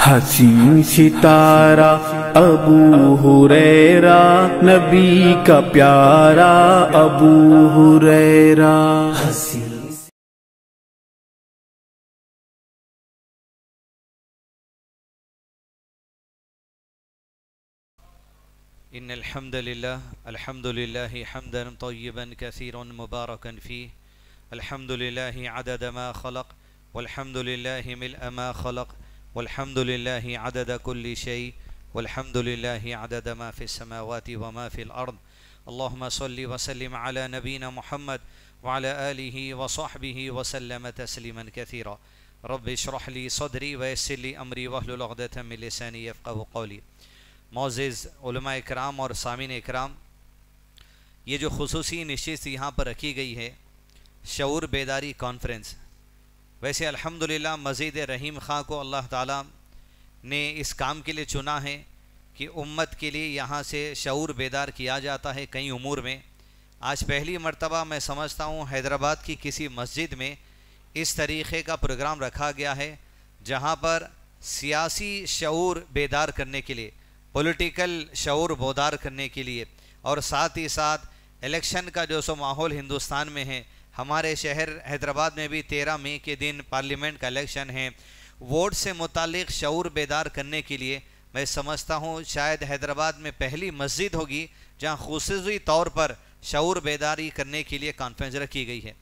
حسین ستارہ ابو ہریرہ نبی کا پیارا ابو ہریرہ۔ ان الحمد للہ حمدا طیبا کثیرا مبارکا فیہ، الحمد للہ عدد ما خلق، والحمد للہ ملء ما خلق، والحمد للہ عدد كل شيء، والحمد للہ عدد ما في السماوات وما في الأرض۔ اللهم صل وسلم على نبينا محمد وعلى آله وصحبه وسلم تسلیما كثيرا۔ رب اشرح لي صدری ويسر لي أمری واحلل عقدة من لسانی یفقهوا قولی۔ معزز علماء اکرام اور سامعین اکرام، یہ جو خصوصی نشست یہاں پر رکھی گئی ہے، شعور بیداری کانفرنس، ویسے الحمدللہ مزید رحیم خاں کو اللہ تعالیٰ نے اس کام کے لیے چنا ہے کہ امت کے لیے یہاں سے شعور بیدار کیا جاتا ہے کئی امور میں۔ آج پہلی مرتبہ میں سمجھتا ہوں حیدرآباد کی کسی مسجد میں اس طریقے کا پروگرام رکھا گیا ہے جہاں پر سیاسی شعور بیدار کرنے کے لیے، پولیٹیکل شعور بیدار کرنے کے لیے، اور ساتھ ہی ساتھ الیکشن کا جو سو ماحول ہندوستان میں ہے، ہمارے شہر حیدرآباد میں بھی 13 مئی کے دن پارلیمنٹ کا الیکشن ہے، ووٹ سے متعلق شعور بیدار کرنے کے لیے میں سمجھتا ہوں شاید حیدرآباد میں پہلی مسجد ہوگی جہاں خصوصی طور پر شعور بیداری کرنے کے لیے کانفرنس رکھی گئی ہے۔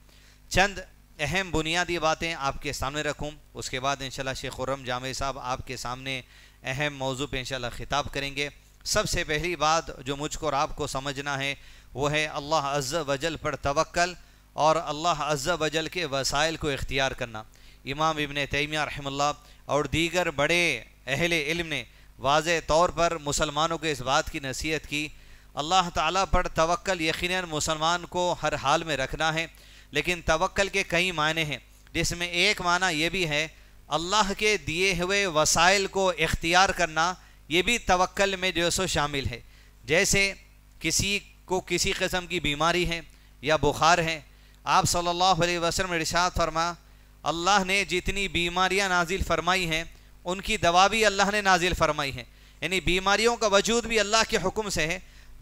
چند اہم بنیادی باتیں آپ کے سامنے رکھوں، اس کے بعد انشاءاللہ شیخ خرم جامعی صاحب آپ کے سامنے اہم موضوع پہ انشاءاللہ خطاب کریں گے۔ سب سے پہلی بات جو مجھ کو اور آپ کو سمجھنا ہے وہ ہے اللہ عز و جل پر توکل اور اللہ عز و جل کے وسائل کو اختیار کرنا۔ امام ابن تیمیہ رحمہ اللہ اور دیگر بڑے اہل علم نے واضح طور پر مسلمانوں کو اس بات کی نصیحت کی، اللہ تعالیٰ پر توکل یقیناً مسلمان کو ہر حال میں رکھنا ہے، لیکن توکل کے کئی معنی ہیں، جس میں ایک معنی یہ بھی ہے اللہ کے دیے ہوئے وسائل کو اختیار کرنا، یہ بھی توکل میں جو سو شامل ہے۔ جیسے کسی کو کسی قسم کی بیماری ہے یا بخار ہے، آپ صلی اللہ علیہ وسلم نے ارشاد فرما، اللہ نے جتنی بیماریاں نازل فرمائی ہیں ان کی دوا بھی اللہ نے نازل فرمائی ہے، یعنی بیماریوں کا وجود بھی اللہ کے حکم سے ہے،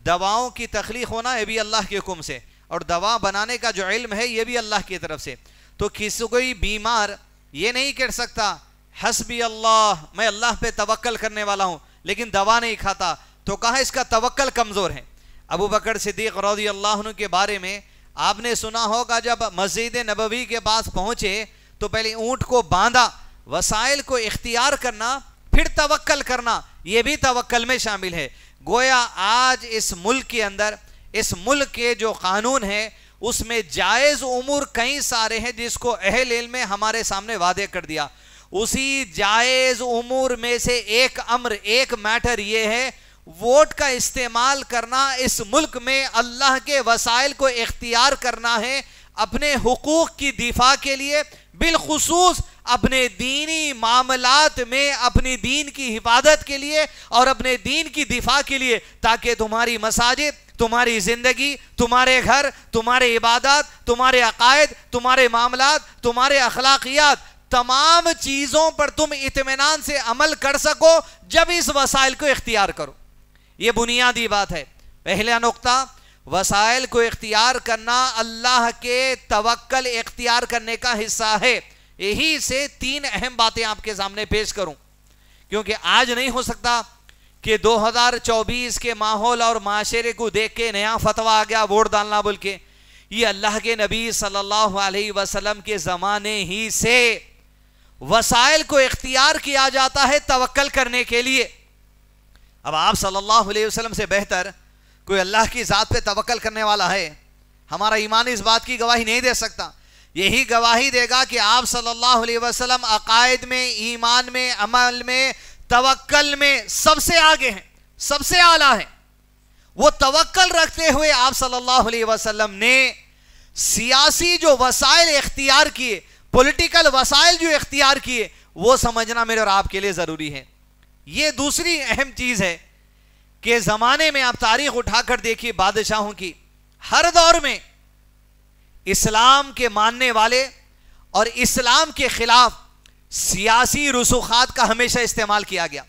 دواؤں کی تخلیق ہونا یہ بھی اللہ کے حکم سے، اور دوا بنانے کا جو علم ہے یہ بھی اللہ کی طرف سے۔ تو کسی کوئی بیمار یہ نہیں کہہ سکتا حسبی اللہ، میں اللہ پہ توکل کرنے والا ہوں، لیکن دوا نہیں کھاتا، تو کہاں اس کا توکل کمزور ہے۔ ابو بکر صدیق رضی اللہ عنہ کے بارے میں آپ نے سنا ہوگا، جب مسجد نبوی کے پاس پہنچے تو پہلے اونٹ کو باندھا، وسائل کو اختیار کرنا پھر توکل کرنا، یہ بھی توکل میں شامل ہے۔ گویا آج اس ملک کے اندر، اس ملک کے جو قانون ہے اس میں جائز امور کئی سارے ہیں جس کو اہل علم نے ہمارے سامنے واضح کر دیا۔ اسی جائز امور میں سے ایک امر، ایک میٹر یہ ہے، ووٹ کا استعمال کرنا، اس ملک میں اللہ کے وسائل کو اختیار کرنا ہے اپنے حقوق کی دفاع کے لیے، بالخصوص اپنے دینی معاملات میں اپنی دین کی حفاظت کے لیے اور اپنے دین کی دفاع کے لیے، تاکہ تمہاری مساجد، تمہاری زندگی، تمہارے گھر، تمہارے عبادات، تمہارے عقائد، تمہارے معاملات، تمہارے اخلاقیات، تمام چیزوں پر تم اطمینان سے عمل کر سکو جب اس وسائل کو اختیار کرو۔ یہ بنیادی بات ہے۔ پہلا نقطہ، وسائل کو اختیار کرنا اللہ کے توکل اختیار کرنے کا حصہ ہے۔ یہی سے 3 اہم باتیں آپ کے سامنے پیش کروں، کیونکہ آج نہیں ہو سکتا کہ 2024 کے ماحول اور معاشرے کو دیکھ کے نیا فتویٰ آ گیا ووٹ ڈالنا بول کے۔ یہ اللہ کے نبی صلی اللہ علیہ وسلم کے زمانے ہی سے وسائل کو اختیار کیا جاتا ہے توکل کرنے کے لیے۔ اب آپ صلی اللہ علیہ وسلم سے بہتر کوئی اللہ کی ذات پہ توکل کرنے والا ہے؟ ہمارا ایمان اس بات کی گواہی نہیں دے سکتا۔ یہی گواہی دے گا کہ آپ صلی اللہ علیہ وسلم عقائد میں، ایمان میں، عمل میں، توکل میں سب سے آگے ہیں، سب سے اعلیٰ ہیں۔ وہ توکل رکھتے ہوئے آپ صلی اللہ علیہ وسلم نے سیاسی جو وسائل اختیار کیے، پولیٹیکل وسائل جو اختیار کیے، وہ سمجھنا میرے اور آپ کے لیے ضروری ہے۔ یہ دوسری اہم چیز ہے کہ زمانے میں آپ تاریخ اٹھا کر دیکھیے بادشاہوں کی، ہر دور میں اسلام کے ماننے والے اور اسلام کے خلاف سیاسی رسوخات کا ہمیشہ استعمال کیا گیا،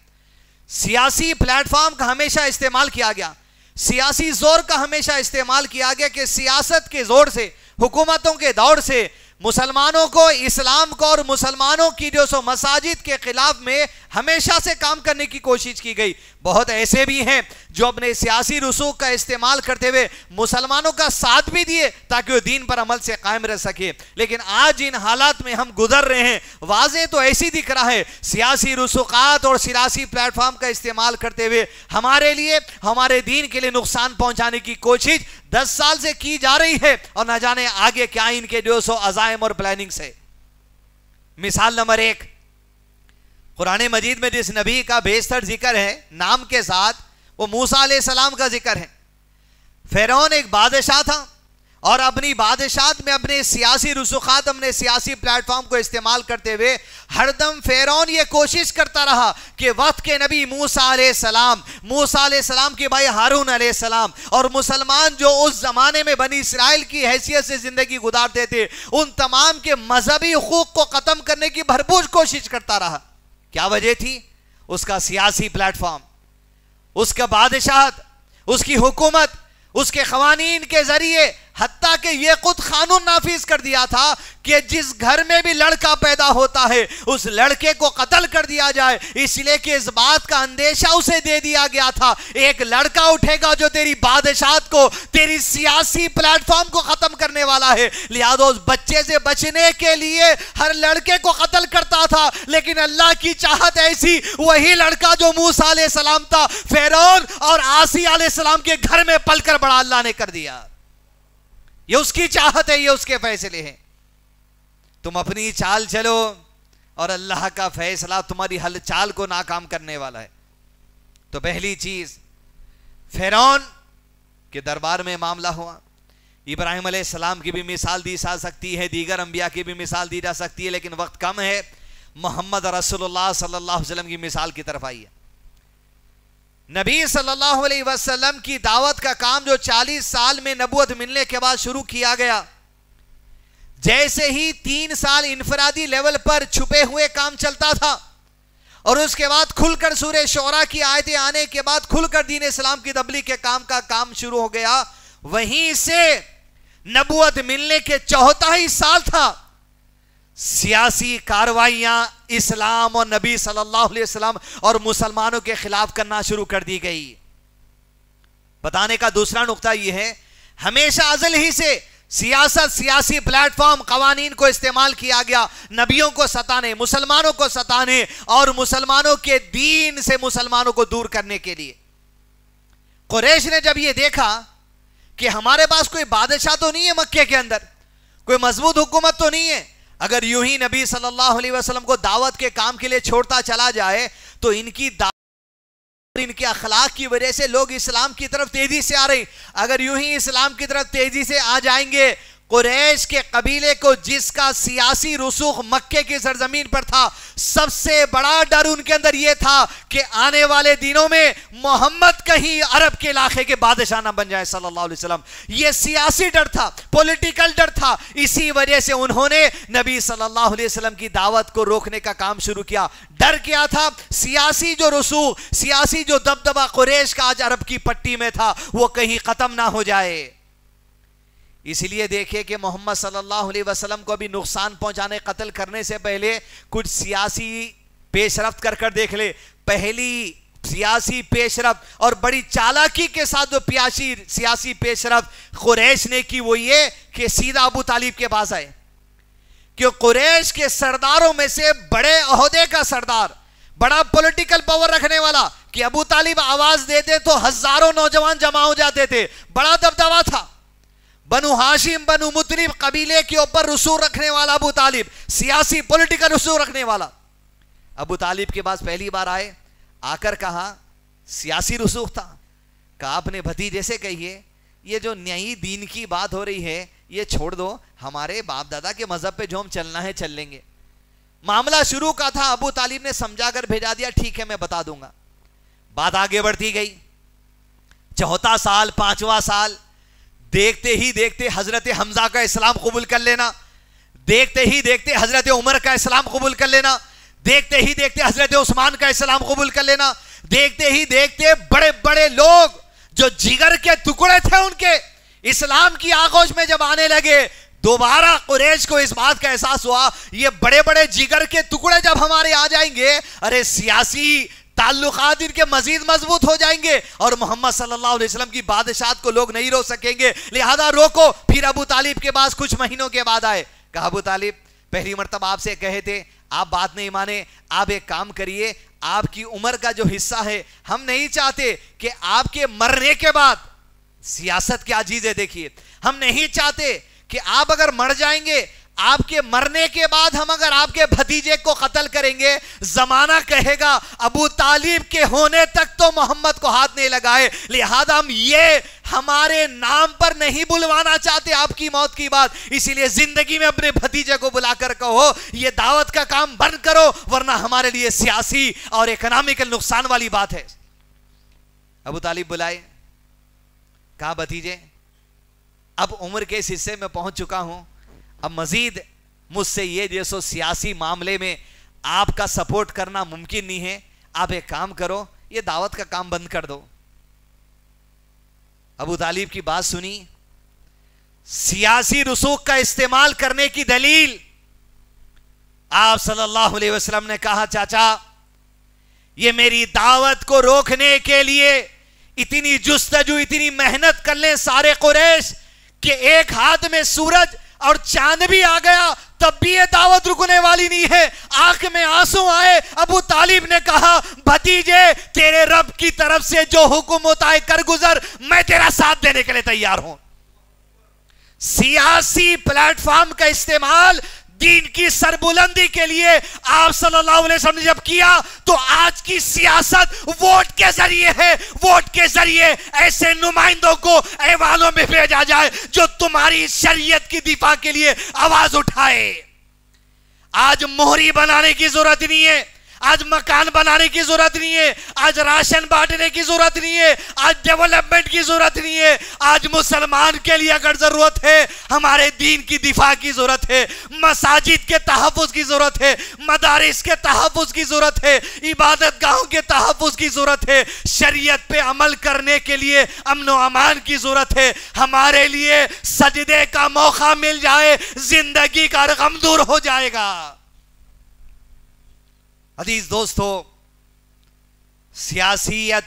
سیاسی پلیٹ فارم کا ہمیشہ استعمال کیا گیا، سیاسی زور کا ہمیشہ استعمال کیا گیا کہ سیاست کے زور سے، حکومتوں کے دور سے مسلمانوں کو، اسلام کو اور مسلمانوں کی جو سو مساجد کے خلاف میں ہمیشہ سے کام کرنے کی کوشش کی گئی۔ بہت ایسے بھی ہیں جو اپنے سیاسی رسوخ کا استعمال کرتے ہوئے مسلمانوں کا ساتھ بھی دیے تاکہ وہ دین پر عمل سے قائم رہ سکے، لیکن آج جن حالات میں ہم گزر رہے ہیں واضح تو ایسی دکھ رہا ہے، سیاسی رسوخات اور سیاسی پلیٹ فارم کا استعمال کرتے ہوئے ہمارے لیے، ہمارے دین کے لیے نقصان پہنچانے کی کوشش 10 سال سے کی جا رہی ہے، اور نہ جانے آگے کیا ان کے جو سو عزائم اور پلاننگ سے۔ مثال نمبر 1، قرآن مجید میں جس نبی کا بیشتر ذکر ہے نام کے ساتھ، وہ موسیٰ علیہ السلام کا ذکر ہے۔ فرعون ایک بادشاہ تھا، اور اپنی بادشاہت میں اپنے سیاسی رسوخات، اپنے سیاسی پلیٹ فارم کو استعمال کرتے ہوئے ہر دم فرعون یہ کوشش کرتا رہا کہ وقت کے نبی موسیٰ علیہ السلام کے بھائی ہارون علیہ السلام اور مسلمان جو اس زمانے میں بنی اسرائیل کی حیثیت سے زندگی گزارتے تھے، ان تمام کے مذہبی حقوق کو ختم کرنے کی بھرپور کوشش کرتا رہا۔ کیا وجہ تھی؟ اس کا سیاسی پلیٹ فارم، اس کا بادشاہت، اس کی حکومت، اس کے قوانین کے ذریعے، حتیٰ کہ یہ خود قانون نافذ کر دیا تھا کہ جس گھر میں بھی لڑکا پیدا ہوتا ہے اس لڑکے کو قتل کر دیا جائے، اس لیے کہ اس بات کا اندیشہ اسے دے دیا گیا تھا ایک لڑکا اٹھے گا جو تیری بادشاہت کو، تیری سیاسی پلیٹ فارم کو ختم کرنے والا ہے، لہذا اس بچے سے بچنے کے لیے ہر لڑکے کو قتل کرتا تھا۔ لیکن اللہ کی چاہت ایسی، وہی لڑکا جو موسیٰ علیہ السلام تھا فرعون اور آسی علیہ السلام کے گھر میں پل کر بڑا اللہ نے کر دیا۔ یہ اس کی چاہت ہے، یہ اس کے فیصلے ہیں۔ تم اپنی چال چلو اور اللہ کا فیصلہ تمہاری ہل چال کو ناکام کرنے والا ہے۔ تو پہلی چیز، فرعون کے دربار میں معاملہ ہوا۔ ابراہیم علیہ السلام کی بھی مثال دی جا سکتی ہے، دیگر انبیاء کی بھی مثال دی جا سکتی ہے، لیکن وقت کم ہے، محمد رسول اللہ صلی اللہ علیہ وسلم کی مثال کی طرف آئیے۔ نبی صلی اللہ علیہ وسلم کی دعوت کا کام جو 40 سال میں نبوت ملنے کے بعد شروع کیا گیا، جیسے ہی 3 سال انفرادی لیول پر چھپے ہوئے کام چلتا تھا، اور اس کے بعد کھل کر سورہ شعراء کی آیتیں آنے کے بعد کھل کر دین اسلام کی تبلیغ کے کام شروع ہو گیا، وہیں سے نبوت ملنے کے 34 سال تھا، سیاسی کارروائیاں اسلام اور نبی صلی اللہ علیہ وسلم اور مسلمانوں کے خلاف کرنا شروع کر دی گئی۔ بتانے کا دوسرا نقطہ یہ ہے، ہمیشہ ازل ہی سے سیاست، سیاسی پلیٹ فارم، قوانین کو استعمال کیا گیا نبیوں کو ستانے، مسلمانوں کو ستانے اور مسلمانوں کے دین سے مسلمانوں کو دور کرنے کے لیے۔ قریش نے جب یہ دیکھا کہ ہمارے پاس کوئی بادشاہ تو نہیں ہے مکے کے اندر، کوئی مضبوط حکومت تو نہیں ہے، اگر یوں ہی نبی صلی اللہ علیہ وسلم کو دعوت کے کام کے لیے چھوڑتا چلا جائے تو ان کی دعوت، ان کے اخلاق کی وجہ سے لوگ اسلام کی طرف تیزی سے آ رہے، اگر یوں ہی اسلام کی طرف تیزی سے آ جائیں گے، قریش کے قبیلے کو جس کا سیاسی رسوخ مکے کی سرزمین پر تھا، سب سے بڑا ڈر ان کے اندر یہ تھا کہ آنے والے دنوں میں محمد کہیں عرب کے علاقے کے بادشاہ نہ بن جائے صلی اللہ علیہ وسلم۔ یہ سیاسی ڈر تھا، پولیٹیکل ڈر تھا، اسی وجہ سے انہوں نے نبی صلی اللہ علیہ وسلم کی دعوت کو روکنے کا کام شروع کیا۔ ڈر کیا تھا؟ سیاسی جو رسوخ، سیاسی جو دبدبہ قریش کا آج عرب کی پٹی میں تھا وہ کہیں ختم نہ ہو جائے۔ اس لیے دیکھیں کہ محمد صلی اللہ علیہ وسلم کو بھی نقصان پہنچانے، قتل کرنے سے پہلے کچھ سیاسی پیش رفت کر دیکھ لے۔ پہلی سیاسی پیش رفت اور بڑی چالاکی کے ساتھ جو سیاسی پیش رفت قریش نے کی وہ یہ کہ سیدھا ابو طالب کے پاس آئے، کہ قریش کے سرداروں میں سے بڑے عہدے کا سردار، بڑا پولیٹیکل پاور رکھنے والا، کہ ابو طالب آواز دیتے تو ہزاروں نوجوان جمع ہو جاتے تھے، بڑا دبدبہ تھا۔ بنو ہاشم، بنو مطلب قبیلے کے اوپر رسول رکھنے والا ابو طالب، سیاسی پولیٹیکل رسول رکھنے والا، ابو طالب کے پاس پہلی بار آئے، آ کر کہا، سیاسی رسوخ تھا، کہا اپنے بھتیجے سے کہیے یہ جو نئی دین کی بات ہو رہی ہے یہ چھوڑ دو، ہمارے باپ دادا کے مذہب پہ جو ہم چلنا ہے چل لیں گے۔ معاملہ شروع کا تھا، ابو طالب نے سمجھا کر بھیجا دیا، ٹھیک ہے میں بتا دوں گا۔ بات آگے بڑھتی گئی، 4واں سال، 5واں سال، دیکھتے ہی دیکھتے حضرت حمزہ کا اسلام قبول کر لینا، دیکھتے ہی دیکھتے حضرت عمر کا اسلام قبول کر لینا، دیکھتے ہی دیکھتے حضرت عثمان کا اسلام قبول کر لینا، دیکھتے ہی دیکھتے بڑے بڑے لوگ جو جگر کے ٹکڑے تھے ان کے اسلام کی آغوش میں جب آنے لگے، دوبارہ قریش کو اس بات کا احساس ہوا یہ بڑے بڑے جگر کے ٹکڑے جب ہمارے آ جائیں گے، ارے سیاسی تعلقات ان کے مزید مضبوط ہو جائیں گے اور محمد صلی اللہ علیہ وسلم کی بادشاہت کو لوگ نہیں روک سکیں گے، لہذا روکو۔ پھر ابو طالب کے پاس کچھ مہینوں کے بعد آئے، کہا ابو طالب پہلی مرتبہ آپ سے کہے تھے، آپ بات نہیں مانے، آپ ایک کام کریے، آپ کی عمر کا جو حصہ ہے ہم نہیں چاہتے کہ آپ کے مرنے کے بعد، سیاست کیا چیز ہے دیکھیے، ہم نہیں چاہتے کہ آپ اگر مر جائیں گے، آپ کے مرنے کے بعد ہم اگر آپ کے بھتیجے کو قتل کریں گے، زمانہ کہے گا ابو طالب کے ہونے تک تو محمد کو ہاتھ نہیں لگائے، لہذا ہم یہ ہمارے نام پر نہیں بلوانا چاہتے آپ کی موت کی بات، اسی لیے زندگی میں اپنے بھتیجے کو بلا کر کہو یہ دعوت کا کام بند کرو، ورنہ ہمارے لیے سیاسی اور اکنامیکل نقصان والی بات ہے۔ ابو طالب بلائے، کہا بھتیجے اب عمر کے اس حصے میں پہنچ چکا ہوں، اب مزید مجھ سے یہ جیسو سیاسی معاملے میں آپ کا سپورٹ کرنا ممکن نہیں ہے، آپ ایک کام کرو، یہ دعوت کا کام بند کر دو۔ ابو طالب کی بات سنی، سیاسی رسوخ کا استعمال کرنے کی دلیل، آپ صلی اللہ علیہ وسلم نے کہا چاچا یہ میری دعوت کو روکنے کے لیے اتنی جستجو اتنی محنت کر لیں سارے قریش کہ ایک ہاتھ میں سورج اور چاند بھی آ گیا تب بھی یہ دعوت رکنے والی نہیں ہے۔ آنکھ میں آنسو آئے، ابو طالب نے کہا بھتیجے تیرے رب کی طرف سے جو حکم ہوتا ہے کر گزر، میں تیرا ساتھ دینے کے لیے تیار ہوں۔ سیاسی پلیٹ فارم کا استعمال دین کی سربلندی کے لیے آپ صلی اللہ علیہ وسلم نے جب کیا تو آج کی سیاست ووٹ کے ذریعے ہے، ووٹ کے ذریعے ایسے نمائندوں کو ایوانوں میں بھیجا جائے جو تمہاری شریعت کی دفاع کے لیے آواز اٹھائے۔ آج مہری بنانے کی ضرورت نہیں ہے، آج مکان بنانے کی ضرورت نہیں ہے، آج راشن بانٹنے کی ضرورت نہیں ہے، آج ڈیولپمنٹ کی ضرورت نہیں ہے، آج مسلمان کے لیے اگر ضرورت ہے ہمارے دین کی دفاع کی ضرورت ہے، مساجد کے تحفظ کی ضرورت ہے، مدارس کے تحفظ کی ضرورت ہے، عبادت گاہوں کے تحفظ کی ضرورت ہے، شریعت پہ عمل کرنے کے لیے امن و امان کی ضرورت ہے، ہمارے لیے سجدے کا موقع مل جائے زندگی کا غم دور ہو جائے گا۔ عزیز دوستو، سیاسیت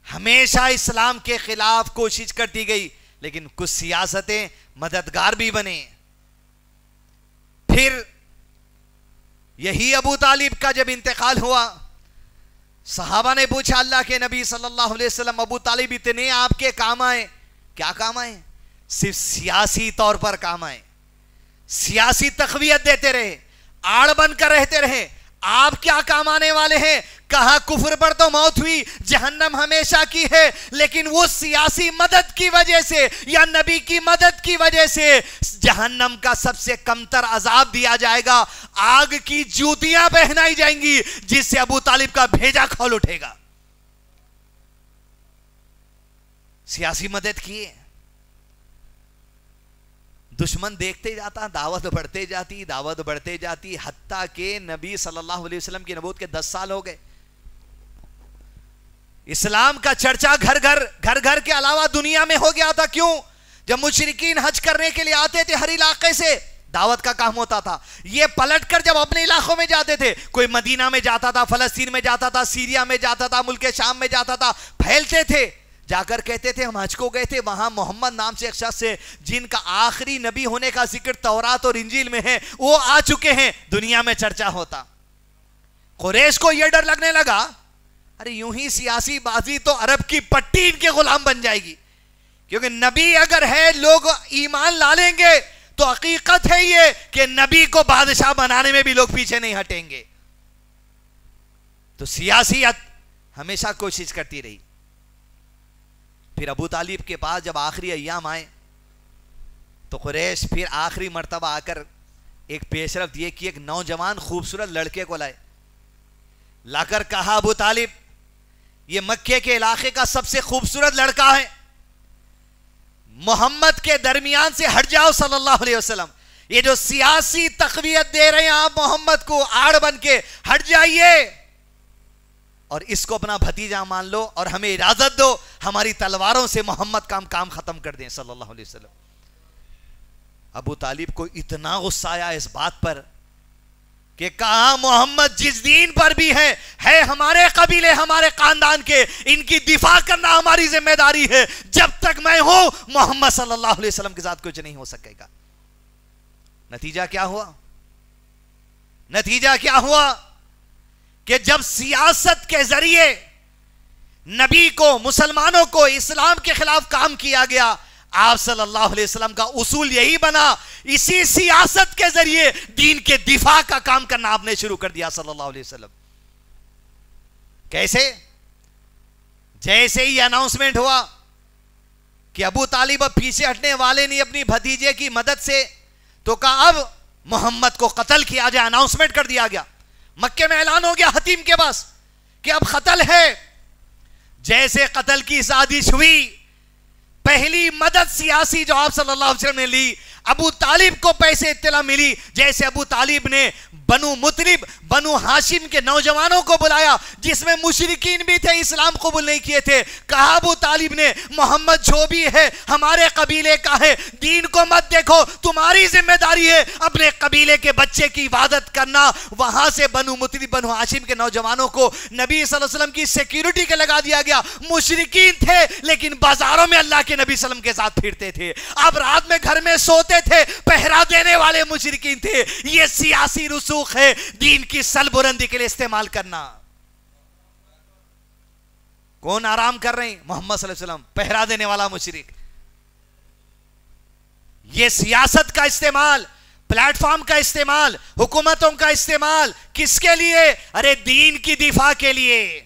ہمیشہ اسلام کے خلاف کوشش کرتی گئی، لیکن کچھ سیاستیں مددگار بھی بنے۔ پھر یہی ابو طالب کا جب انتقال ہوا، صحابہ نے پوچھا اللہ کے نبی صلی اللہ علیہ وسلم ابو طالب اتنے آپ کے کام آئے، کیا کام آئے؟ صرف سیاسی طور پر کام آئے، سیاسی تقویت دیتے رہے، آڑ بن کر رہتے رہے، آپ کیا کام آنے والے ہیں؟ کہا کفر پر تو موت ہوئی، جہنم ہمیشہ کی ہے، لیکن وہ سیاسی مدد کی وجہ سے یا نبی کی مدد کی وجہ سے جہنم کا سب سے کمتر عذاب دیا جائے گا، آگ کی جوتیاں پہنائی جائیں گی جس سے ابو طالب کا بھیجا کھول اٹھے گا۔ سیاسی مدد کیے، دشمن دیکھتے جاتا، دعوت بڑھتے جاتی، دعوت بڑھتے جاتی، حتیٰ کہ نبی صلی اللہ علیہ وسلم کی نبوت کے 10 سال ہو گئے۔ اسلام کا چرچا گھر گھر کے علاوہ دنیا میں ہو گیا تھا۔ کیوں؟ جب مشرکین حج کرنے کے لیے آتے تھے ہر علاقے سے، دعوت کا کام ہوتا تھا، یہ پلٹ کر جب اپنے علاقوں میں جاتے تھے، کوئی مدینہ میں جاتا تھا، فلسطین میں جاتا تھا، سیریا میں جاتا تھا، ملک شام میں جاتا تھا، پھیلتے تھے، جا کر کہتے تھے ہم حج کو گئے تھے، وہاں محمد نام سے ایک شخص سے جن کا آخری نبی ہونے کا ذکر تورات اور انجیل میں ہے، وہ آ چکے ہیں، دنیا میں چرچا ہوتا۔ قریش کو یہ ڈر لگنے لگا ارے یوں ہی سیاسی بازی تو عرب کی پٹی ان کے غلام بن جائے گی، کیونکہ نبی اگر ہے لوگ ایمان لا لیں گے تو حقیقت ہے یہ کہ نبی کو بادشاہ بنانے میں بھی لوگ پیچھے نہیں ہٹیں گے۔ تو سیاسیت ہمیشہ کوشش کرتی رہی۔ پھر ابو طالب کے پاس جب آخری ایام آئے تو قریش پھر آخری مرتبہ آ کر ایک پیش رفت یہ کہ ایک نوجوان خوبصورت لڑکے کو لائے، لا کر کہا ابو طالب یہ مکے کے علاقے کا سب سے خوبصورت لڑکا ہے، محمد کے درمیان سے ہٹ جاؤ صلی اللہ علیہ وسلم، یہ جو سیاسی تقویت دے رہے ہیں آپ محمد کو آڑ بن کے، ہٹ جائیے اور اس کو اپنا بھتیجا مان لو اور ہمیں اجازت دو ہماری تلواروں سے محمد کا کام ختم کر دیں صلی اللہ علیہ وسلم۔ ابو طالب کو اتنا غصہ آیا اس بات پر کہ کہا محمد جس دین پر بھی ہے ہمارے قبیلے ہمارے خاندان کے، ان کی دفاع کرنا ہماری ذمہ داری ہے، جب تک میں ہوں محمد صلی اللہ علیہ وسلم کے ساتھ کچھ نہیں ہو سکے گا۔ نتیجہ کیا ہوا؟ نتیجہ کیا ہوا کہ جب سیاست کے ذریعے نبی کو، مسلمانوں کو اسلام کے خلاف کام کیا گیا، آپ صلی اللہ علیہ وسلم کا اصول یہی بنا، اسی سیاست کے ذریعے دین کے دفاع کا کام کرنا آپ نے شروع کر دیا صلی اللہ علیہ وسلم۔ کیسے؟ جیسے ہی اناؤنسمنٹ ہوا کہ ابو طالب اب پیچھے ہٹنے والے نہیں اپنی بھتیجے کی مدد سے، تو کہا اب محمد کو قتل کیا جائے، اناؤنسمنٹ کر دیا گیا، مکے میں اعلان ہو گیا حتیم کے پاس کہ اب قتل ہے۔ جیسے قتل کی سازش ہوئی، پہلی مدد سیاسی جو آپ صلی اللہ علیہ وسلم نے لی، ابو طالب کو پیسے اطلاع ملی، جیسے ابو طالب نے بنو مطلب، بنو ہاشم کے نوجوانوں کو بلایا جس میں مشرکین بھی تھے، اسلام قبول نہیں کیے تھے، کہا ابو طالب نے محمد جو بھی ہے ہمارے قبیلے کا ہے، دین کو مت دیکھو، تمہاری ذمہ داری ہے اپنے قبیلے کے بچے کی عبادت کرنا۔ وہاں سے بنو مطلب، بنو ہاشم کے نوجوانوں کو نبی صلی اللہ علیہ وسلم کی سیکیورٹی کے لگا دیا گیا۔ مشرکین تھے لیکن بازاروں میں اللہ کے نبی صلی اللہ علیہ وسلم کے ساتھ پھرتے تھے، اب رات میں گھر میں سوتے تھے، پہرا دینے والے مشرکین تھے۔ یہ سیاسی رسوخ ہے دین کی سل بلندی کے لیے استعمال کرنا۔ کون آرام کر رہے ہیں؟ محمد صلی اللہ علیہ وسلم، پہرا دینے والا مشرک۔ یہ سیاست کا استعمال، پلیٹ فارم کا استعمال، حکومتوں کا استعمال کس کے لیے؟ ارے دین کی دفاع کے لیے۔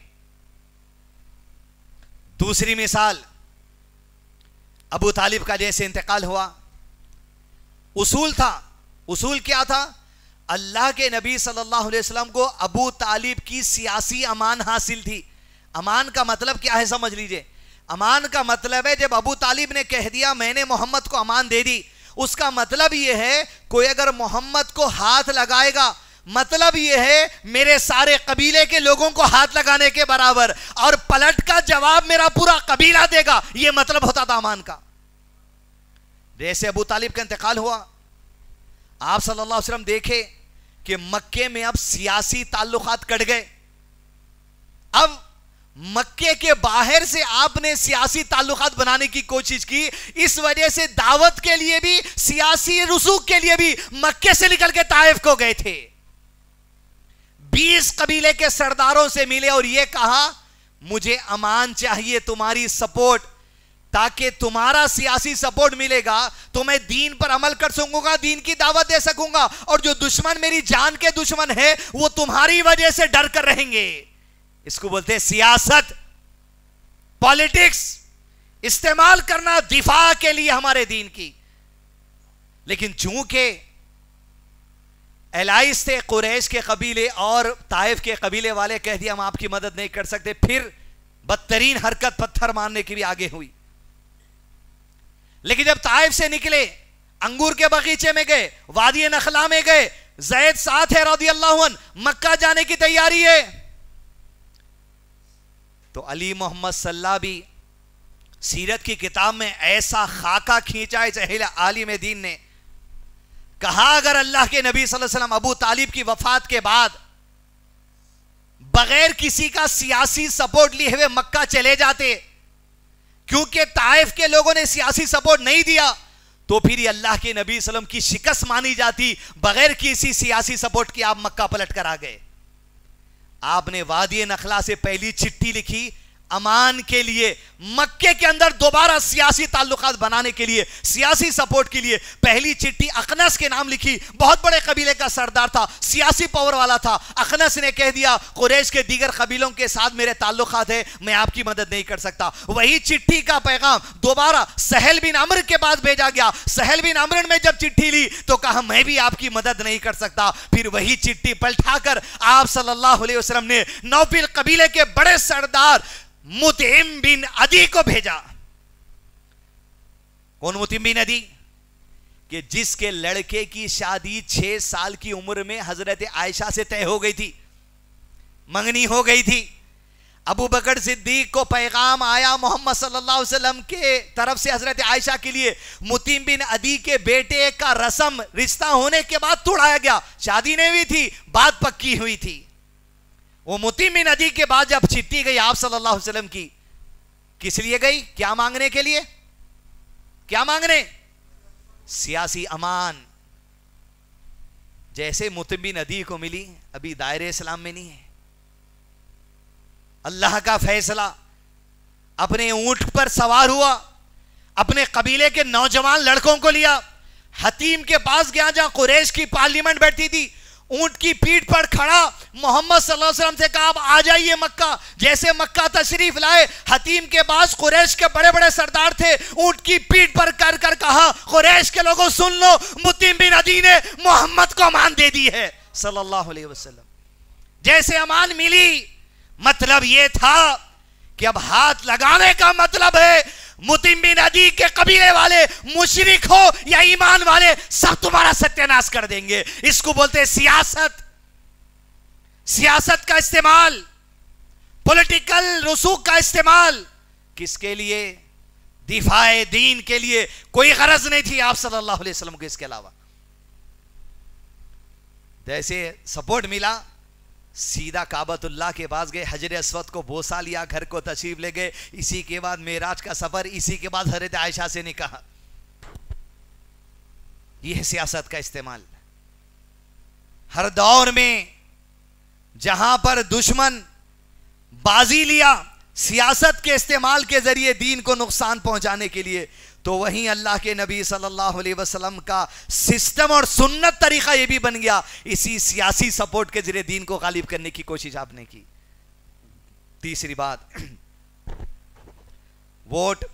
دوسری مثال، ابو طالب کا جیسے انتقال ہوا، اصول تھا، اصول کیا تھا؟ اللہ کے نبی صلی اللہ علیہ وسلم کو ابو طالب کی سیاسی امان حاصل تھی۔ امان کا مطلب کیا ہے سمجھ لیجئے، امان کا مطلب ہے جب ابو طالب نے کہہ دیا میں نے محمد کو امان دے دی، اس کا مطلب یہ ہے کوئی اگر محمد کو ہاتھ لگائے گا، مطلب یہ ہے میرے سارے قبیلے کے لوگوں کو ہاتھ لگانے کے برابر، اور پلٹ کا جواب میرا پورا قبیلہ دے گا، یہ مطلب ہوتا تھا امان کا۔ جیسے ابو طالب کا انتقال ہوا، آپ صلی اللہ علیہ وسلم دیکھے کہ مکے میں اب سیاسی تعلقات کٹ گئے، اب مکے کے باہر سے آپ نے سیاسی تعلقات بنانے کی کوشش کی، اس وجہ سے دعوت کے لیے بھی، سیاسی رسوخ کے لیے بھی مکے سے نکل کے طائف کو گئے تھے۔ 20 قبیلے کے سرداروں سے ملے اور یہ کہا مجھے امان چاہیے، تمہاری سپورٹ، تاکہ تمہارا سیاسی سپورٹ ملے گا تو میں دین پر عمل کر سکوں گا، دین کی دعوت دے سکوں گا، اور جو دشمن میری جان کے دشمن ہے وہ تمہاری وجہ سے ڈر کر رہیں گے۔ اس کو بولتے ہیں سیاست، پالیٹکس، استعمال کرنا دفاع کے لیے ہمارے دین کی۔ لیکن چونکہ الائس تھے قریش کے قبیلے اور طائف کے قبیلے والے، کہہ دیا ہم آپ کی مدد نہیں کر سکتے، پھر بدترین حرکت پتھر مارنے کی بھی آگے ہوئی۔ لیکن جب طائف سے نکلے، انگور کے باغیچے میں گئے، وادی نخلا میں گئے، زید ساتھ ہے رضی اللہ عنہ، مکہ جانے کی تیاری ہے، تو علی محمد صلابی سیرت کی کتاب میں ایسا خاکہ کھینچا ہے عالم دین نے، کہا اگر اللہ کے نبی صلی اللہ علیہ وسلم ابو طالب کی وفات کے بعد بغیر کسی کا سیاسی سپورٹ لیے ہوئے مکہ چلے جاتے، کیونکہ طائف کے لوگوں نے سیاسی سپورٹ نہیں دیا، تو پھر یہ اللہ کے نبی صلی اللہ علیہ وسلم کی شکست مانی جاتی، بغیر کسی سیاسی سپورٹ کی آپ مکہ پلٹ کر آ گئے۔ آپ نے وادی نخلا سے پہلی چٹھی لکھی امان کے لیے، مکے کے اندر دوبارہ سیاسی تعلقات بنانے کے لیے، سیاسی سپورٹ کے لیے پہلی چٹھی اخنس کے نام لکھی، بہت بڑے قبیلے کا سردار تھا، سیاسی پاور والا تھا۔ اخنس نے کہہ دیا قریش کے دیگر قبیلوں کے ساتھ میرے تعلقات ہیں، میں آپ کی مدد نہیں کر سکتا۔ وہی چٹھی کا پیغام دوبارہ سہل بن عمرو کے پاس بھیجا گیا، سہل بن عمرو نے جب چٹھی لی تو کہا میں بھی آپ کی مدد نہیں کر سکتا۔ پھر وہی چٹھی پلٹا کر آپ صلی اللہ علیہ وسلم نے نوفل قبیلے کے بڑے سردار مطعم بن عدی کو بھیجا۔ کون مطعم بن عدی؟ کہ جس کے لڑکے کی شادی 6 سال کی عمر میں حضرت عائشہ سے طے ہو گئی تھی، منگنی ہو گئی تھی، ابو بکر صدیق کو پیغام آیا محمد صلی اللہ علیہ وسلم کے طرف سے حضرت عائشہ کے لیے، متیم بن عدی کے بیٹے کا رسم رشتہ ہونے کے بعد توڑایا گیا، شادی نہیں ہوئی تھی، بات پکی ہوئی تھی۔ وہ متیم بن عدی کے بعد جب چٹھی گئی آپ صلی اللہ علیہ وسلم کی، کس لیے گئی؟ کیا مانگنے کے لیے؟ کیا مانگنے؟ سیاسی امان۔ جیسے متیم بن عدی کو ملی، ابھی دائرہ اسلام میں نہیں ہے، اللہ کا فیصلہ، اپنے اونٹ پر سوار ہوا، اپنے قبیلے کے نوجوان لڑکوں کو لیا، حتیم کے پاس گیا جہاں قریش کی پارلیمنٹ بیٹھی تھی، اونٹ کی پیٹھ پر کھڑا محمد صلی اللہ علیہ وسلم سے کہا آپ آ جائیے مکہ۔ جیسے مکہ تشریف لائے، حتیم کے پاس قریش کے بڑے بڑے سردار تھے، اونٹ کی پیٹھ پر کر کر کہا قریش کے لوگوں سن لو، متیم بن عدی نے محمد کو امان دے دی ہے صلی اللہ علیہ وسلم۔ جیسے امان ملی، مطلب یہ تھا کہ اب ہاتھ لگانے کا مطلب ہے متیم بن عدی کے قبیلے والے مشرک ہو یا ایمان والے سب تمہارا ستیہ ناش کر دیں گے۔ اس کو بولتے ہیں سیاست، سیاست کا استعمال، پولیٹیکل رسوخ کا استعمال، کس کے لیے؟ دفاع دین کے لیے۔ کوئی غرض نہیں تھی آپ صلی اللہ علیہ وسلم کو اس کے علاوہ۔ جیسے سپورٹ ملا، سیدھا کعبۃ اللہ کے پاس گئے، حجر اسود کو بوسا لیا، گھر کو تشریف لے گئے، اسی کے بعد معراج کا سفر، اسی کے بعد حضرت عائشہ سے نکاح۔ یہ ہے سیاست کا استعمال۔ ہر دور میں جہاں پر دشمن بازی لیا سیاست کے استعمال کے ذریعے دین کو نقصان پہنچانے کے لیے، تو وہیں اللہ کے نبی صلی اللہ علیہ وسلم کا سسٹم اور سنت طریقہ یہ بھی بن گیا، اسی سیاسی سپورٹ کے ذریعے دین کو غالب کرنے کی کوشش آپ نے کی۔ تیسری بات، ووٹ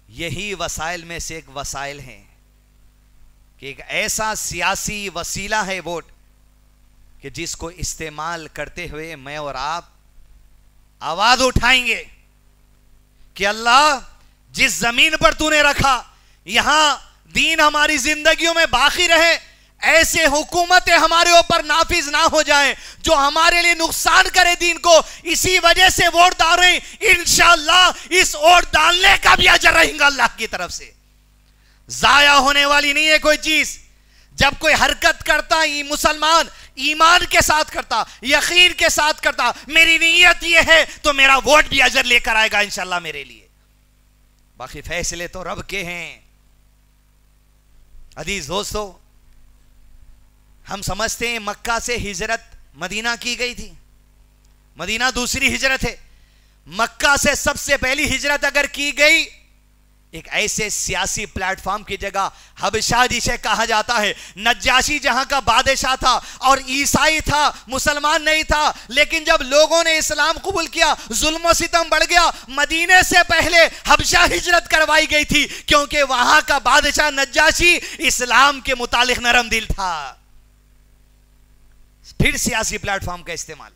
یہی وسائل میں سے ایک وسائل ہیں کہ ایک ایسا سیاسی وسیلہ ہے ووٹ کہ جس کو استعمال کرتے ہوئے میں اور آپ آواز اٹھائیں گے کہ اللہ جس زمین پر تو نے رکھا یہاں دین ہماری زندگیوں میں باقی رہے، ایسے حکومتیں ہمارے اوپر نافذ نہ ہو جائیں جو ہمارے لیے نقصان کرے دین کو، اسی وجہ سے ووٹ ڈال رہے ہیں۔ انشاءاللہ اس ووٹ ڈالنے کا بھی اجر رہے گا اللہ کی طرف سے، ضائع ہونے والی نہیں ہے کوئی چیز۔ جب کوئی حرکت کرتا مسلمان ایمان کے ساتھ کرتا، یقین کے ساتھ کرتا، میری نیت یہ ہے تو میرا ووٹ بھی اجر لے کر آئے گا انشاءاللہ میرے لیے۔ باقی فیصلے تو رب کے ہیں۔ عزیز دوستو، ہم سمجھتے ہیں مکہ سے ہجرت مدینہ کی گئی تھی، مدینہ دوسری ہجرت ہے۔ مکہ سے سب سے پہلی ہجرت اگر کی گئی ایک ایسے سیاسی پلیٹ فارم کی جگہ، حبشہ جسے کہا جاتا ہے، نجاشی جہاں کا بادشاہ تھا اور عیسائی تھا، مسلمان نہیں تھا، لیکن جب لوگوں نے اسلام قبول کیا ظلم و ستم بڑھ گیا۔ مدینے سے پہلے حبشہ ہجرت کروائی گئی تھی کیونکہ وہاں کا بادشاہ نجاشی اسلام کے متعلق نرم دل تھا۔ پھر سیاسی پلیٹ فارم کا استعمال،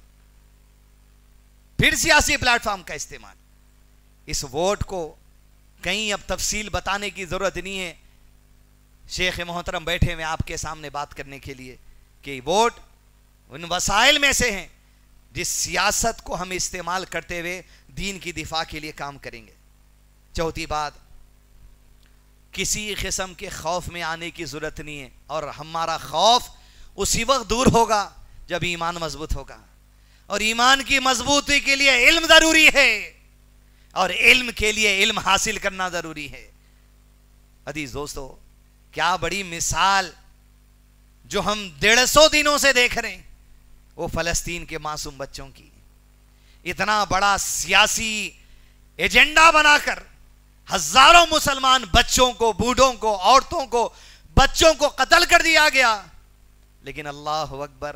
پھر سیاسی پلیٹ فارم کا استعمال۔ اس ووٹ کو کہیں اب تفصیل بتانے کی ضرورت نہیں ہے، شیخ محترم بیٹھے میں آپ کے سامنے بات کرنے کے لیے کہ ووٹ ان وسائل میں سے ہیں جس سیاست کو ہم استعمال کرتے ہوئے دین کی دفاع کے لیے کام کریں گے۔ چوتھی بات، کسی قسم کے خوف میں آنے کی ضرورت نہیں ہے، اور ہمارا خوف اسی وقت دور ہوگا جب ایمان مضبوط ہوگا، اور ایمان کی مضبوطی کے لیے علم ضروری ہے، اور علم کے لیے علم حاصل کرنا ضروری ہے۔ عزیز دوستو، کیا بڑی مثال جو ہم 150 دنوں سے دیکھ رہے ہیں وہ فلسطین کے معصوم بچوں کی۔ اتنا بڑا سیاسی ایجنڈا بنا کر ہزاروں مسلمان بچوں کو، بوڑھوں کو، عورتوں کو، بچوں کو قتل کر دیا گیا، لیکن اللہ اکبر،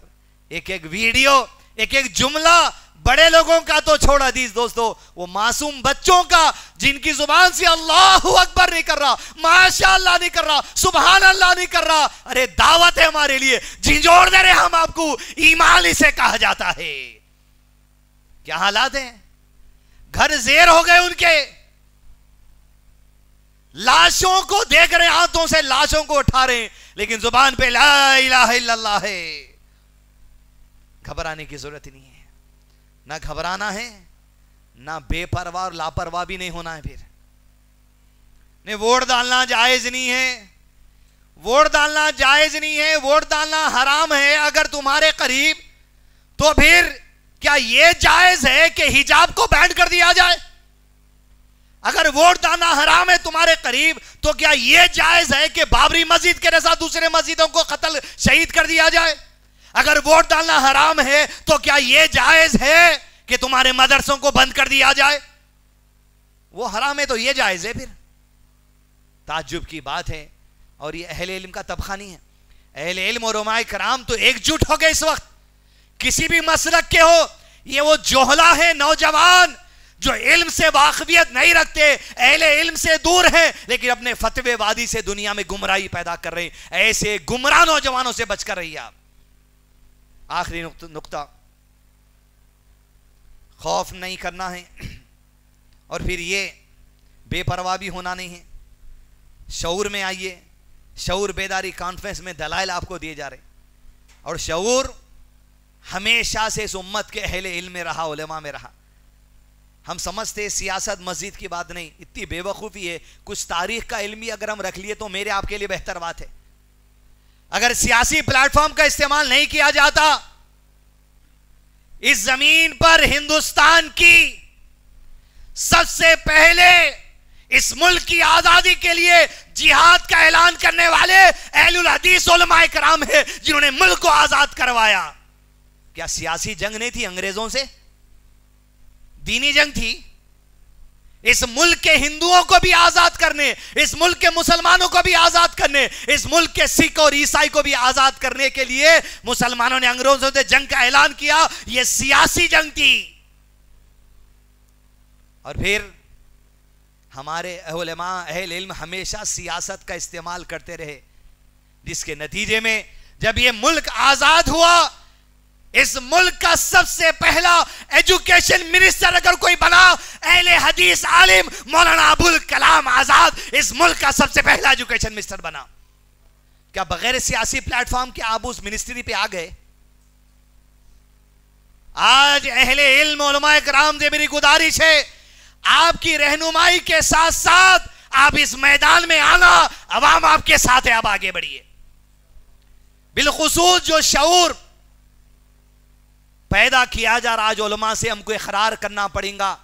ایک ایک ویڈیو، ایک ایک جملہ بڑے لوگوں کا تو چھوڑا عزیز دوستو، وہ معصوم بچوں کا جن کی زبان سے اللہ اکبر نہیں کر رہا، ماشاءاللہ نہیں کر رہا، سبحان اللہ نہیں کر رہا، ارے دعوت ہے ہمارے لیے، جھنجھوڑ دے رہے ہم آپ کو، ایمان اسے کہا جاتا ہے۔ کیا حالات ہیں، گھر زیر ہو گئے ان کے، لاشوں کو دیکھ رہے ہیں، ہاتھوں سے لاشوں کو اٹھا رہے ہیں، لیکن زبان پہ لا الہ الا اللہ ہے. گھبرانے کی ضرورت نہیں ہے، نہ گھبرانا ہے، نہ بے پرواہ اور لاپرواہ بھی نہیں ہونا ہے. پھر نہیں، ووٹ ڈالنا جائز نہیں ہے، ووٹ ڈالنا جائز نہیں ہے، ووٹ ڈالنا حرام ہے اگر تمہارے قریب. تو پھر کیا یہ جائز ہے کہ حجاب کو بین کر دیا جائے؟ اگر ووٹ ڈالنا حرام ہے تمہارے قریب تو کیا یہ جائز ہے کہ بابری مسجد کے رضا دوسرے مسجدوں کو قتل شہید کر دیا جائے؟ اگر ووٹ ڈالنا حرام ہے تو کیا یہ جائز ہے کہ تمہارے مدرسوں کو بند کر دیا جائے؟ وہ حرام ہے تو یہ جائز ہے. پھر تعجب کی بات ہے، اور یہ اہل علم کا طبقہ نہیں ہے. اہل علم اور علماء کرام تو ایک جٹ ہو گئے اس وقت، کسی بھی مسلک کے ہو. یہ وہ جوہلا ہے نوجوان جو علم سے واقفیت نہیں رکھتے، اہل علم سے دور ہیں، لیکن اپنے فتوے وادی سے دنیا میں گمراہی پیدا کر رہے ہیں. ایسے گمراہ نوجوانوں سے بچ کر رہیے آپ. آخری نقطہ، خوف نہیں کرنا ہے، اور پھر یہ بے پرواہ بھی ہونا نہیں ہے. شعور میں آئیے. شعور بیداری کانفرنس میں دلائل آپ کو دیے جا رہے، اور شعور ہمیشہ سے اس امت کے اہل علم میں رہا، علماء میں رہا. ہم سمجھتے سیاست مسجد کی بات نہیں، اتنی بے وقوفی ہے. کچھ تاریخ کا علم بھی اگر ہم رکھ لیے تو میرے آپ کے لیے بہتر بات ہے. اگر سیاسی پلیٹ فارم کا استعمال نہیں کیا جاتا، اس زمین پر ہندوستان کی سب سے پہلے اس ملک کی آزادی کے لیے جہاد کا اعلان کرنے والے اہل الحدیث علماء کرام ہیں، جنہوں نے ملک کو آزاد کروایا. کیا سیاسی جنگ نہیں تھی انگریزوں سے؟ دینی جنگ تھی. اس ملک کے ہندوؤں کو بھی آزاد کرنے، اس ملک کے مسلمانوں کو بھی آزاد کرنے، اس ملک کے سکھ اور عیسائی کو بھی آزاد کرنے کے لیے مسلمانوں نے انگریزوں سے جنگ کا اعلان کیا. یہ سیاسی جنگ تھی. اور پھر ہمارے علماء اہل علم ہمیشہ سیاست کا استعمال کرتے رہے، جس کے نتیجے میں جب یہ ملک آزاد ہوا، اس ملک کا سب سے پہلا ایجوکیشن منسٹر اگر کوئی بنا، اہل حدیث عالم مولانا ابوالکلام آزاد اس ملک کا سب سے پہلا ایجوکیشن منسٹر بنا. کیا بغیر سیاسی پلیٹ فارم کے آپ اس منسٹری پہ آ گئے؟ آج اہل علم علماء کرام سے میری گزارش ہے، آپ کی رہنمائی کے ساتھ ساتھ آپ اس میدان میں آنا، عوام آپ کے ساتھ ہے، آپ آگے بڑھیے. بالخصوص جو شعور پیدا کیا جا رہا، جو علماء سے ہم کو اقرار کرنا پڑے گا.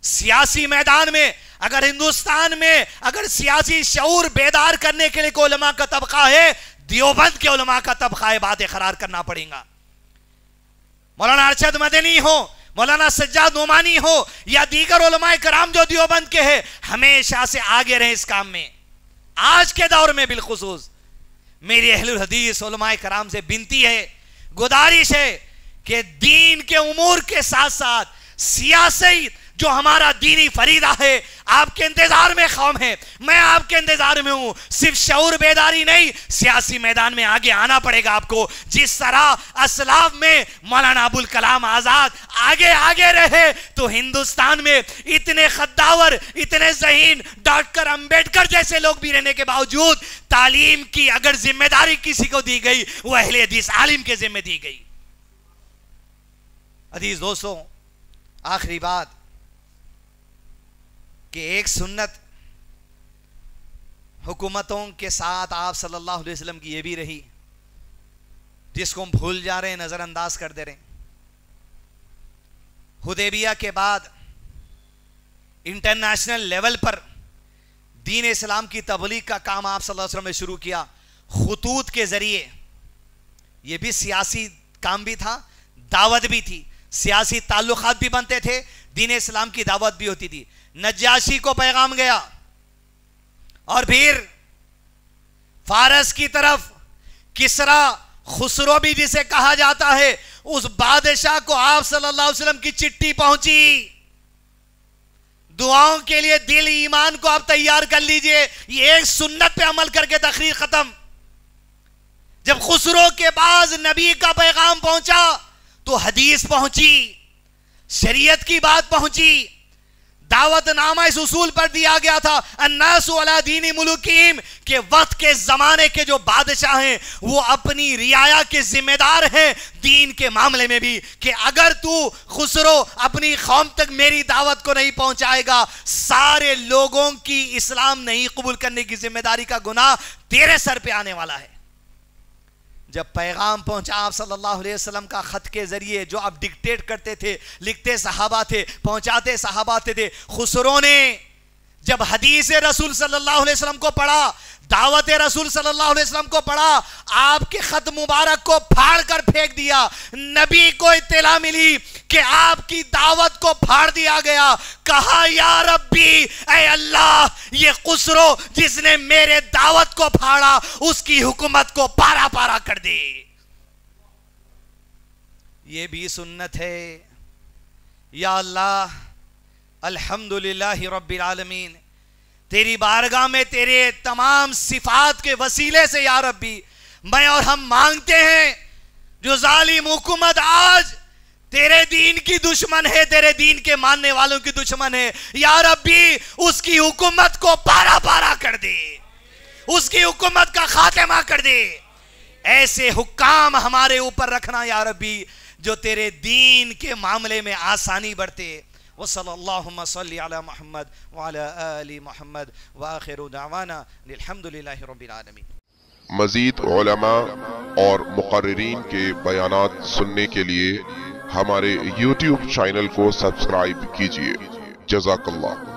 سیاسی میدان میں اگر ہندوستان میں اگر سیاسی شعور بیدار کرنے کے لیے کوئی علماء کا طبقہ ہے، دیوبند کے علماء کا طبقہ ہے، بات اقرار کرنا پڑے گا. مولانا ارشد مدنی ہو، مولانا سجاد نعمانی ہو، یا دیگر علماء کرام جو دیوبند کے ہیں، ہمیشہ سے آگے رہیں اس کام میں. آج کے دور میں بالخصوص میری اہل الحدیث علماء کرام سے بنتی ہے، گزارش ہے کہ دین کے امور کے ساتھ ساتھ سیاسی جو ہمارا دینی فریضہ ہے، آپ کے انتظار میں قوم ہے، میں آپ کے انتظار میں ہوں. صرف شعور بیداری نہیں، سیاسی میدان میں آگے آنا پڑے گا آپ کو. جس طرح اسلاف میں مولانا ابوالکلام آزاد آگے رہے تو ہندوستان میں اتنے خداور، اتنے ذہین ڈاکٹر امبیڈکر جیسے لوگ بھی رہنے کے باوجود تعلیم کی اگر ذمہ داری کسی کو دی گئی، وہ اہل حدیث عالم کے ذمہ دی گئی. عزیز دوستوں، آخری بات کہ ایک سنت حکومتوں کے ساتھ آپ صلی اللہ علیہ وسلم کی یہ بھی رہی، جس کو ہم بھول جا رہے ہیں، نظر انداز کر دے رہے ہیں. حدیبیہ کے بعد انٹرنیشنل لیول پر دین اسلام کی تبلیغ کا کام آپ صلی اللہ علیہ وسلم نے شروع کیا خطوط کے ذریعے. یہ بھی سیاسی کام بھی تھا، دعوت بھی تھی، سیاسی تعلقات بھی بنتے تھے، دین اسلام کی دعوت بھی ہوتی تھی. نجاشی کو پیغام گیا، اور پھر فارس کی طرف کسرا خسرو بھی جسے کہا جاتا ہے، اس بادشاہ کو آپ صلی اللہ علیہ وسلم کی چٹھی پہنچی. دعاؤں کے لیے دل ایمان کو آپ تیار کر لیجئے. یہ ایک سنت پہ عمل کر کے تقریر ختم. جب خسرو کے بعد نبی کا پیغام پہنچا تو حدیث پہنچی، شریعت کی بات پہنچی، دعوت نامہ اس اصول پر دیا گیا تھا الناس علی دین ملوکہم کہ وقت کے زمانے کے جو بادشاہ ہیں وہ اپنی رعایا کے ذمہ دار ہیں دین کے معاملے میں بھی، کہ اگر تو خسرو اپنی قوم تک میری دعوت کو نہیں پہنچائے گا، سارے لوگوں کی اسلام نہیں قبول کرنے کی ذمہ داری کا گناہ تیرے سر پہ آنے والا ہے۔ جب پیغام پہنچا آپ صلی اللہ علیہ وسلم کا خط کے ذریعے، جو آپ ڈکٹیٹ کرتے تھے، لکھتے صحابہ تھے، پہنچاتے صحابہ تھے، خسرو نے جب حدیث رسول صلی اللہ علیہ وسلم کو پڑھا، دعوت رسول صلی اللہ علیہ وسلم کو پڑھا، آپ کے خط مبارک کو پھاڑ کر پھینک دیا۔ نبی کو اطلاع ملی کہ آپ کی دعوت کو پھاڑ دیا گیا، کہا یا ربی، اے اللہ، یہ خسرو جس نے میرے دعوت کو پھاڑا اس کی حکومت کو پارا پارا کر دے۔ یہ بھی سنت ہے۔ یا اللہ، الحمدللہ رب العالمین، تیری بارگاہ میں تیرے تمام صفات کے وسیلے سے یا ربی میں اور ہم مانگتے ہیں، جو ظالم حکومت آج تیرے دین کی دشمن ہے، تیرے دین کے ماننے والوں کی دشمن ہے، یا ربی اس کی حکومت کو پارا پارا کر دے، اس کی حکومت کا خاتمہ کر دے۔ ایسے حکام ہمارے اوپر رکھنا یا ربی جو تیرے دین کے معاملے میں آسانی برتے۔ وصلی اللہم صلی علی محمد وعلی آل محمد وآخر دعوانا الحمدللہ رب العالمین۔ مزید علماء اور مقررین کے بیانات سننے کے لیے ہمارے YouTube چینل کو سبسکرائب کیجیے۔ جزاک اللہ۔